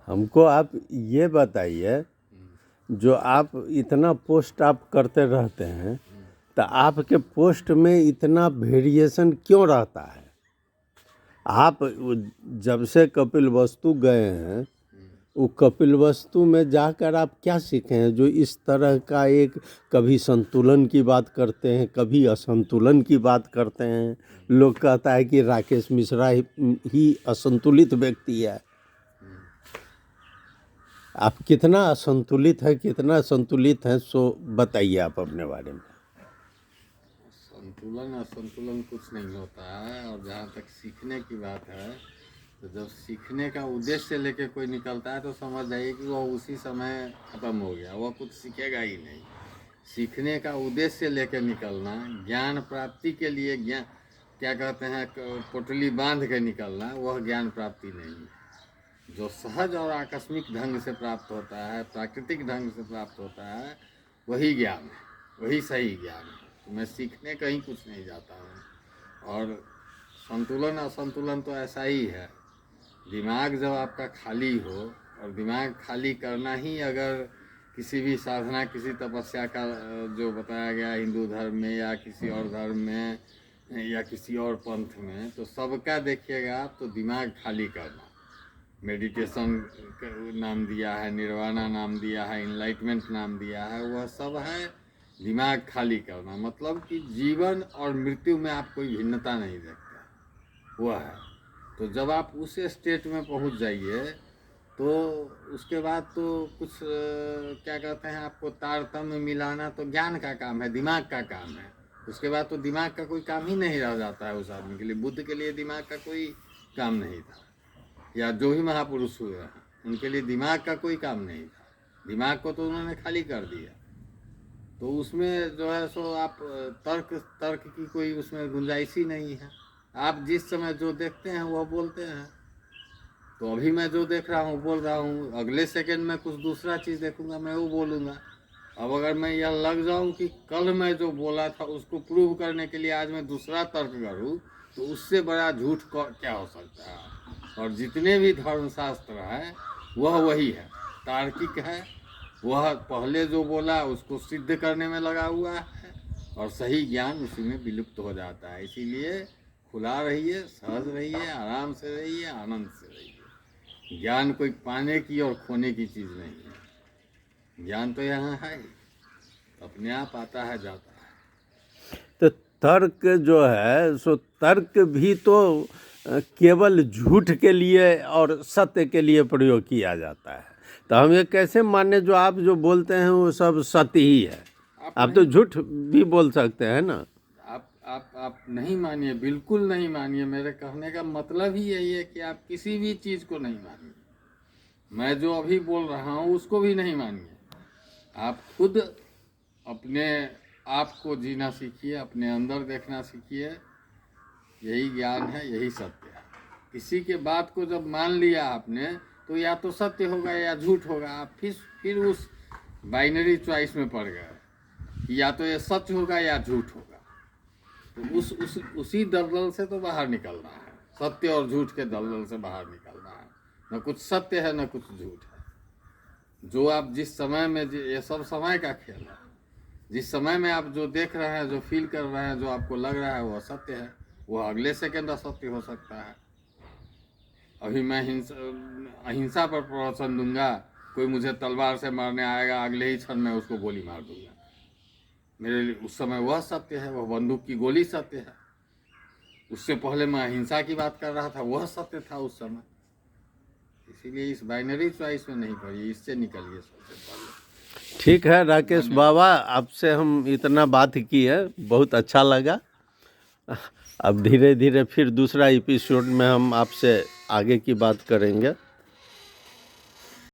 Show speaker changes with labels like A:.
A: हमको आप ये बताइए, जो आप इतना पोस्ट आप करते रहते हैं, तो आपके पोस्ट में इतना वेरिएशन क्यों रहता है? आप जब से कपिल वस्तु गए हैं, वो कपिल वस्तु में जाकर आप क्या सीखे हैं जो इस तरह का एक, कभी संतुलन की बात करते हैं, कभी असंतुलन की बात करते हैं। लोग कहता है कि राकेश मिश्रा ही असंतुलित व्यक्ति है। आप कितना असंतुलित है, कितना संतुलित है, सो बताइए आप अपने बारे में।
B: संतुलन असंतुलन कुछ नहीं होता है। और जहाँ तक सीखने की बात है, तो जब सीखने का उद्देश्य लेके कोई निकलता है तो समझ जाइए कि वह उसी समय ख़त्म हो गया, वह कुछ सीखेगा ही नहीं। सीखने का उद्देश्य लेके निकलना, ज्ञान प्राप्ति के लिए ज्ञान क्या कहते हैं, पोटली बांध के निकलना, वह ज्ञान प्राप्ति नहीं है। जो सहज और आकस्मिक ढंग से प्राप्त होता है, प्राकृतिक ढंग से प्राप्त होता है, वही ज्ञान है, वही सही ज्ञान है। तो मैं सीखने कहीं कुछ नहीं जाता हूँ। और संतुलन असंतुलन तो ऐसा ही है। दिमाग जब आपका खाली हो, और दिमाग खाली करना ही अगर किसी भी साधना, किसी तपस्या का जो बताया गया हिंदू धर्म में या किसी और धर्म में या किसी और पंथ में, तो सबका देखिएगा आप, तो दिमाग खाली करना। मेडिटेशन नाम दिया है, निर्वाणा नाम दिया है, इनलाइटमेंट नाम दिया है, वह सब है दिमाग खाली करना। मतलब कि जीवन और मृत्यु में आप कोई भिन्नता नहीं देखते, वह है। तो जब आप उस स्टेट में पहुंच जाइए, तो उसके बाद तो कुछ क्या कहते हैं, आपको तारतम्य मिलाना तो ज्ञान का काम है, दिमाग का काम है। उसके बाद तो दिमाग का कोई काम ही नहीं रह जाता है उस आदमी के लिए। बुद्ध के लिए दिमाग का कोई काम नहीं था, या जो भी महापुरुष हुए हैं उनके लिए दिमाग का कोई काम नहीं था। दिमाग को तो उन्होंने खाली कर दिया। तो उसमें जो है सो आप तर्क की कोई उसमें गुंजाइश ही नहीं है। आप जिस समय जो देखते हैं वह बोलते हैं। तो अभी मैं जो देख रहा हूँ बोल रहा हूँ, अगले सेकंड में कुछ दूसरा चीज़ देखूंगा, मैं वो बोलूँगा। अब अगर मैं यह लग जाऊँ कि कल मैं जो बोला था उसको प्रूव करने के लिए आज मैं दूसरा तर्क करूँ, तो उससे बड़ा झूठ क्या हो सकता है। और जितने भी धर्मशास्त्र हैं वह वही है, तार्किक है। वह पहले जो बोला उसको सिद्ध करने में लगा हुआ है, और सही ज्ञान उसी में विलुप्त हो जाता है। इसीलिए खुला रहिए, सहज रहिए, आराम से रहिए, आनंद से रहिए। ज्ञान कोई पाने की और खोने की चीज़ नहीं है। ज्ञान तो यहाँ है, अपने आप आता है जाता है।
A: तो तर्क जो है, सो तर्क भी तो केवल झूठ के लिए और सत्य के लिए प्रयोग किया जाता है। तो हम ये कैसे माने जो आप जो बोलते हैं वो सब सत्य ही है? आप तो झूठ भी बोल सकते हैं ना।
B: आप नहीं मानिए, बिल्कुल नहीं मानिए। मेरे कहने का मतलब ही यही है कि आप किसी भी चीज़ को नहीं मानिए। मैं जो अभी बोल रहा हूँ उसको भी नहीं मानिए। आप खुद अपने आप को जीना सीखिए, अपने अंदर देखना सीखिए। यही ज्ञान है, यही सत्य है। किसी के बात को जब मान लिया आपने, तो या तो सत्य होगा या झूठ होगा। आप फिर उस बाइनरी चॉइस में पड़ गए, या तो ये सत्य होगा या झूठ होगा। तो उसी दलदल से तो बाहर निकलना है, सत्य और झूठ के दलदल से बाहर निकलना है। न कुछ सत्य है न कुछ झूठ है। जो आप जिस समय में, ये सब समय का खेल है। जिस समय में आप जो देख रहे हैं, जो फील कर रहे हैं, जो आपको लग रहा है वह सत्य है, वह अगले सेकंड असत्य हो सकता है। अभी मैं अहिंसा पर प्रवचन दूंगा, कोई मुझे तलवार से मारने आएगा, अगले ही क्षण में उसको गोली मार दूंगा। मेरे लिए उस समय वह सत्य है, वह बंदूक की गोली सत्य है। उससे पहले मैं अहिंसा की बात कर रहा था, वह सत्य था उस समय। इसीलिए इस बाइनरी चॉइस में नहीं पड़िए, इससे निकलिए सबसे पहले।
A: ठीक है राकेश बाबा, आपसे हम इतना बात की है, बहुत अच्छा लगा। अब धीरे धीरे फिर दूसरा एपिसोड में हम आपसे आगे की बात करेंगे।